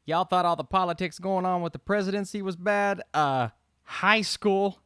Y'all thought all the politics going on with the presidency was bad? High school.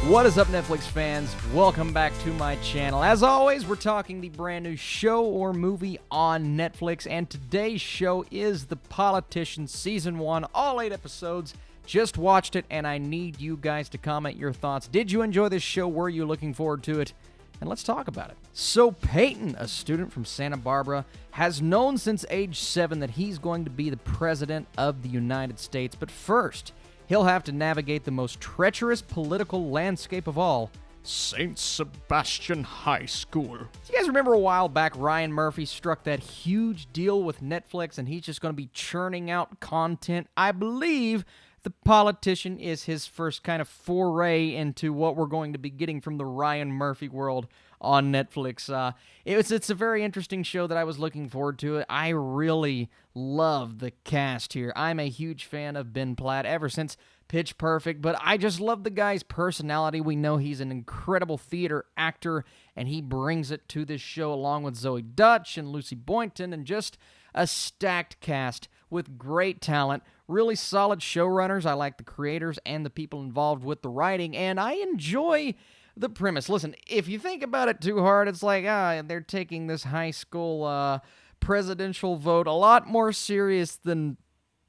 What is up, Netflix fans? Welcome back to my channel. As always, we're talking the brand new show or movie on Netflix, and today's show is The Politician Season 1, all 8 episodes. Just watched it, and I need you guys to comment your thoughts. Did you enjoy this show? Were you looking forward to it? And let's talk about it. So Peyton, a student from Santa Barbara, has known since age 7 that he's going to be the president of the United States. But first, he'll have to navigate the most treacherous political landscape of all, St. Sebastian High School. Do you guys remember a while back Ryan Murphy struck that huge deal with Netflix and he's just going to be churning out content? I believe The Politician is his first kind of foray into what we're going to be getting from the Ryan Murphy world on Netflix. It's a very interesting show that I was looking forward to. I really love the cast here. I'm a huge fan of Ben Platt ever since Pitch Perfect, but I just love the guy's personality. We know he's an incredible theater actor, and he brings it to this show along with Zoe Dutch and Lucy Boynton, and just a stacked cast with great talent, really solid showrunners. I like the creators and the people involved with the writing, and I enjoy the premise. Listen, if you think about it too hard, it's like, they're taking this high school presidential vote a lot more serious than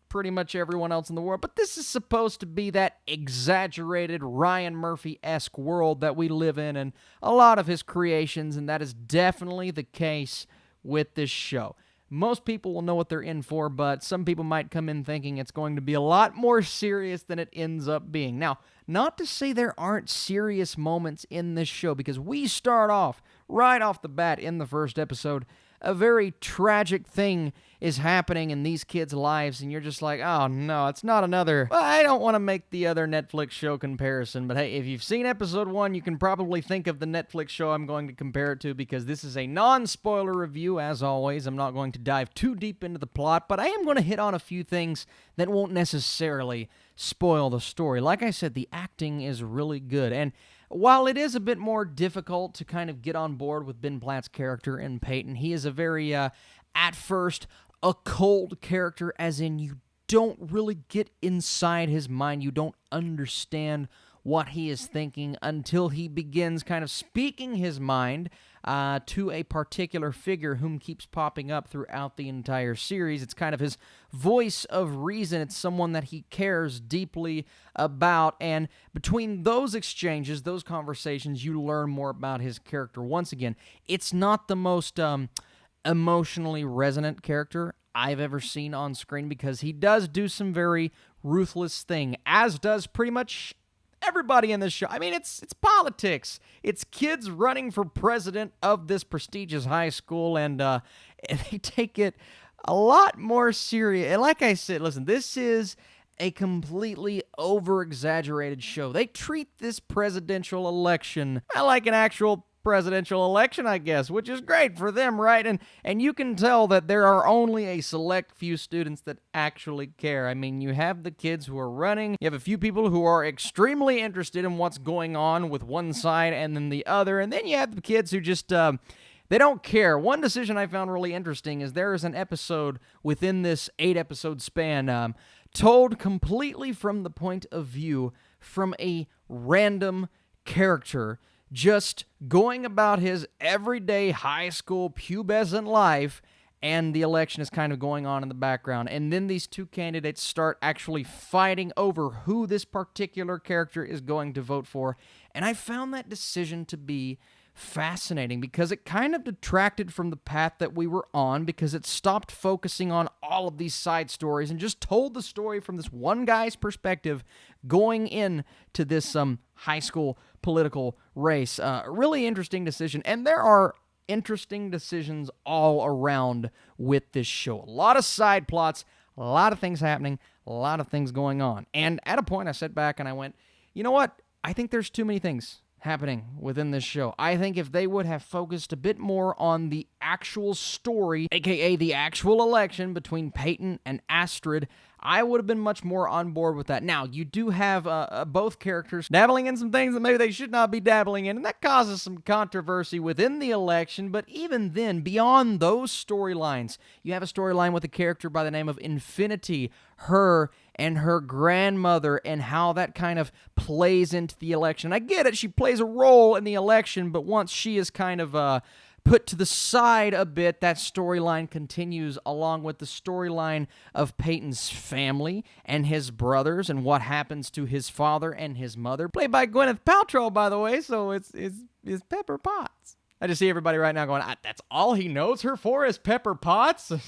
pretty much everyone else in the world. But this is supposed to be that exaggerated Ryan Murphy-esque world that we live in and a lot of his creations, and that is definitely the case with this show. Most people will know what they're in for, but some people might come in thinking it's going to be a lot more serious than it ends up being. Now, not to say there aren't serious moments in this show, because we start off, right off the bat in the first episode, a very tragic thing is happening in these kids' lives, and you're just like, oh no, it's not another. Well, I don't want to make the other Netflix show comparison, but hey, if you've seen episode 1, you can probably think of the Netflix show I'm going to compare it to, because this is a non-spoiler review, as always. I'm not going to dive too deep into the plot, but I am going to hit on a few things that won't necessarily spoil the story. Like I said, the acting is really good, and while it is a bit more difficult to kind of get on board with Ben Platt's character in Peyton, he is a very, at first, a cold character, as in you don't really get inside his mind. You don't understand what he is thinking until he begins kind of speaking his mind to a particular figure whom keeps popping up throughout the entire series. It's kind of his voice of reason. It's someone that he cares deeply about, and between those exchanges, those conversations, you learn more about his character. Once again, it's not the most emotionally resonant character I've ever seen on screen, because he does do some very ruthless thing, as does pretty much everybody in this show. I mean, it's politics. It's kids running for president of this prestigious high school, and they take it a lot more serious. And like I said, listen, this is a completely over-exaggerated show. They treat this presidential election like an actual presidential election, I guess, which is great for them, right? And you can tell that there are only a select few students that actually care. I mean, you have the kids who are running, you have a few people who are extremely interested in what's going on with one side and then the other, and then you have the kids who just, they don't care. One decision I found really interesting is there is an episode within this 8-episode span told completely from the point of view from a random character just going about his everyday high school pubescent life, and the election is kind of going on in the background. And then these two candidates start actually fighting over who this particular character is going to vote for. And I found that decision to be fascinating, because it kind of detracted from the path that we were on, because it stopped focusing on all of these side stories and just told the story from this one guy's perspective going into this high school political race. Really interesting decision, and there are interesting decisions all around with this show. A lot of side plots, a lot of things happening, a lot of things going on. And at a point I sat back and I went, you know what? I think there's too many things happening within this show. I think if they would have focused a bit more on the actual story, aka the actual election between Peyton and Astrid, I would have been much more on board with that. Now, you do have both characters dabbling in some things that maybe they should not be dabbling in, and that causes some controversy within the election. But even then, beyond those storylines, you have a storyline with a character by the name of Infinity, her and her grandmother, and how that kind of plays into the election. I get it, she plays a role in the election, but once she is kind of put to the side a bit, that storyline continues along with the storyline of Peyton's family and his brothers and what happens to his father and his mother, played by Gwyneth Paltrow, by the way, so it's Pepper Potts. I just see everybody right now going, that's all he knows her for is Pepper Potts? I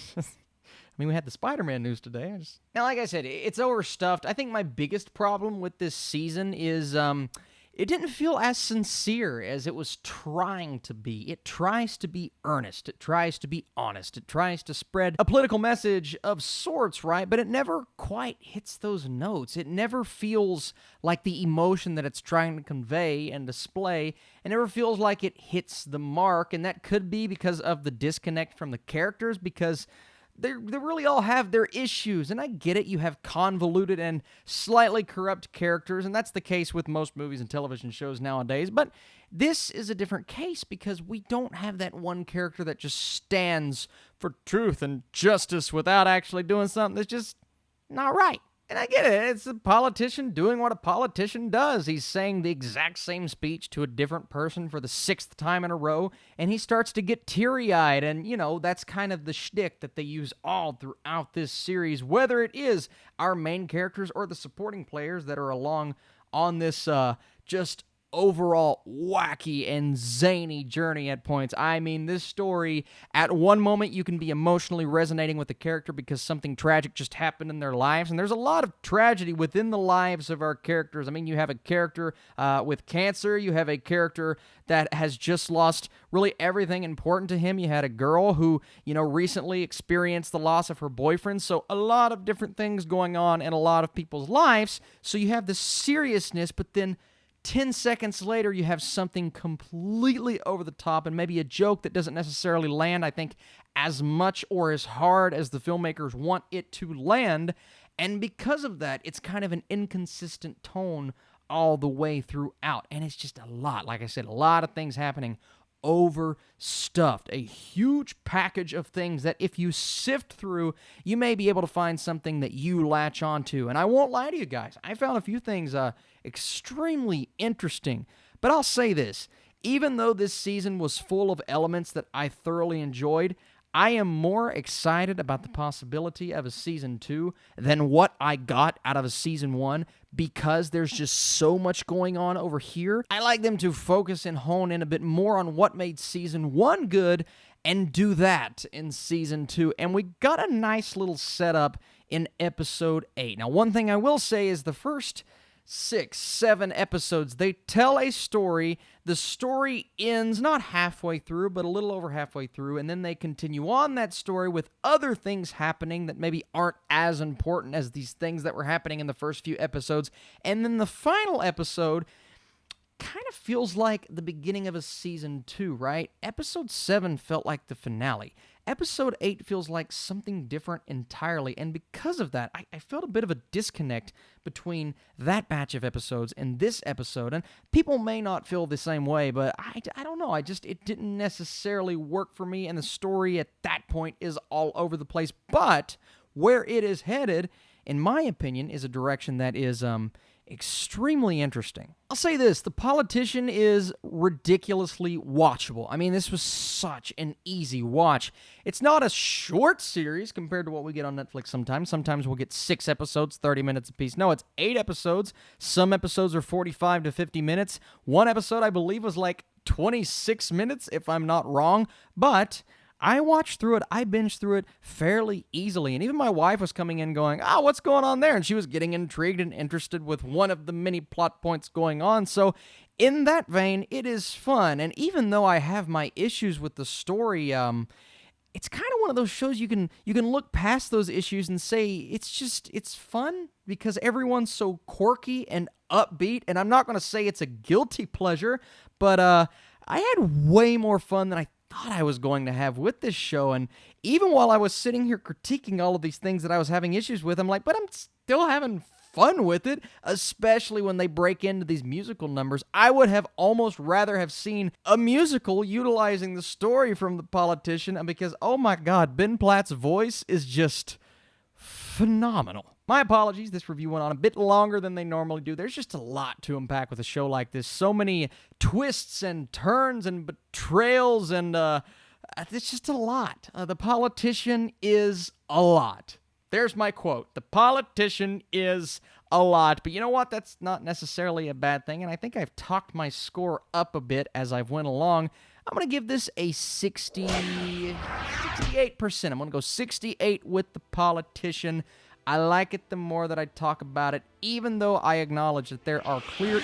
mean, we had the Spider-Man news today. Now, like I said, it's overstuffed. I think my biggest problem with this season is it didn't feel as sincere as it was trying to be. It tries to be earnest. It tries to be honest. It tries to spread a political message of sorts, right? But it never quite hits those notes. It never feels like the emotion that it's trying to convey and display. It never feels like it hits the mark, and that could be because of the disconnect from the characters, because they really all have their issues, and I get it. You have convoluted and slightly corrupt characters, and that's the case with most movies and television shows nowadays, but this is a different case because we don't have that one character that just stands for truth and justice without actually doing something that's just not right. And I get it. It's a politician doing what a politician does. He's saying the exact same speech to a different person for the 6th time in a row, and he starts to get teary-eyed. And, that's kind of the shtick that they use all throughout this series, whether it is our main characters or the supporting players that are along on this just overall wacky and zany journey at points. I mean, this story, at one moment you can be emotionally resonating with the character because something tragic just happened in their lives, and there's a lot of tragedy within the lives of our characters. I mean, you have a character with cancer, you have a character that has just lost really everything important to him. You had a girl who, recently experienced the loss of her boyfriend, so a lot of different things going on in a lot of people's lives. So you have this seriousness, but then 10 seconds later, you have something completely over the top and maybe a joke that doesn't necessarily land, I think, as much or as hard as the filmmakers want it to land. And because of that, it's kind of an inconsistent tone all the way throughout. And it's just a lot. Like I said, a lot of things happening, overstuffed, a huge package of things that if you sift through, you may be able to find something that you latch onto. And I won't lie to you guys, I found a few things extremely interesting. But I'll say this, even though this season was full of elements that I thoroughly enjoyed, I am more excited about the possibility of a season 2 than what I got out of a season 1 because there's just so much going on over here. I like them to focus and hone in a bit more on what made season 1 good and do that in season 2. And we got a nice little setup in episode 8. Now, one thing I will say is the first 6, 7 episodes, they tell a story. The story ends not halfway through, but a little over halfway through, and then they continue on that story with other things happening that maybe aren't as important as these things that were happening in the first few episodes. And then the final episode kind of feels like the beginning of a season 2, right? Episode 7 felt like the finale. Episode 8 feels like something different entirely, and because of that, I felt a bit of a disconnect between that batch of episodes and this episode, and people may not feel the same way, but I don't know, it didn't necessarily work for me, and the story at that point is all over the place, but where it is headed, in my opinion, is a direction that is extremely interesting. I'll say this, The Politician is ridiculously watchable. I mean, this was such an easy watch. It's not a short series compared to what we get on Netflix sometimes. Sometimes we'll get 6 episodes, 30 minutes apiece. No, it's 8 episodes. Some episodes are 45 to 50 minutes. One episode, I believe, was like 26 minutes, if I'm not wrong, but I watched through it, I binged through it fairly easily, and even my wife was coming in going, what's going on there? And she was getting intrigued and interested with one of the many plot points going on, so in that vein, it is fun, and even though I have my issues with the story, it's kind of one of those shows you can look past those issues and say, it's fun, because everyone's so quirky and upbeat, and I'm not going to say it's a guilty pleasure, but I had way more fun than I thought I was going to have with this show. And even while I was sitting here critiquing all of these things that I was having issues with, I'm like, but I'm still having fun with it, especially when they break into these musical numbers. I would have almost rather have seen a musical utilizing the story from The Politician, because, oh my God, Ben Platt's voice is just phenomenal. My apologies, this review went on a bit longer than they normally do. There's just a lot to unpack with a show like this. So many twists and turns and betrayals, and it's just a lot. The Politician is a lot. There's my quote. The Politician is a lot. But you know what? That's not necessarily a bad thing, and I think I've talked my score up a bit as I've went along. I'm going to give this a 68%. I'm going to go 68 with The Politician. I like it the more that I talk about it, even though I acknowledge that there are clear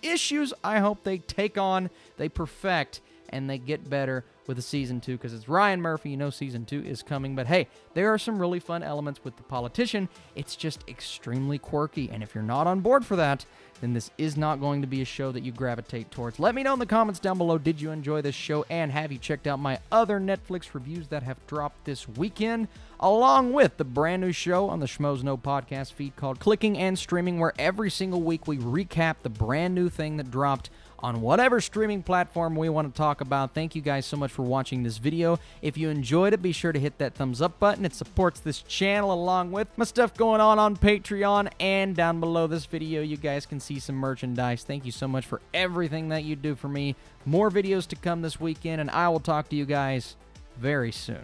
issues I hope they take on, they perfect, and they get better with the Season 2, because it's Ryan Murphy, you know Season 2 is coming. But hey, there are some really fun elements with The Politician. It's just extremely quirky, and if you're not on board for that, then this is not going to be a show that you gravitate towards. Let me know in the comments down below, did you enjoy this show, and have you checked out my other Netflix reviews that have dropped this weekend, along with the brand new show on the Schmoes Know podcast feed called Clicking and Streaming, where every single week we recap the brand new thing that dropped on whatever streaming platform we want to talk about. Thank you guys so much for watching this video. If you enjoyed it, be sure to hit that thumbs up button. It supports this channel, along with my stuff going on Patreon, and down below this video you guys can see some merchandise. Thank you so much for everything that you do for me. More videos to come this weekend, and I will talk to you guys very soon.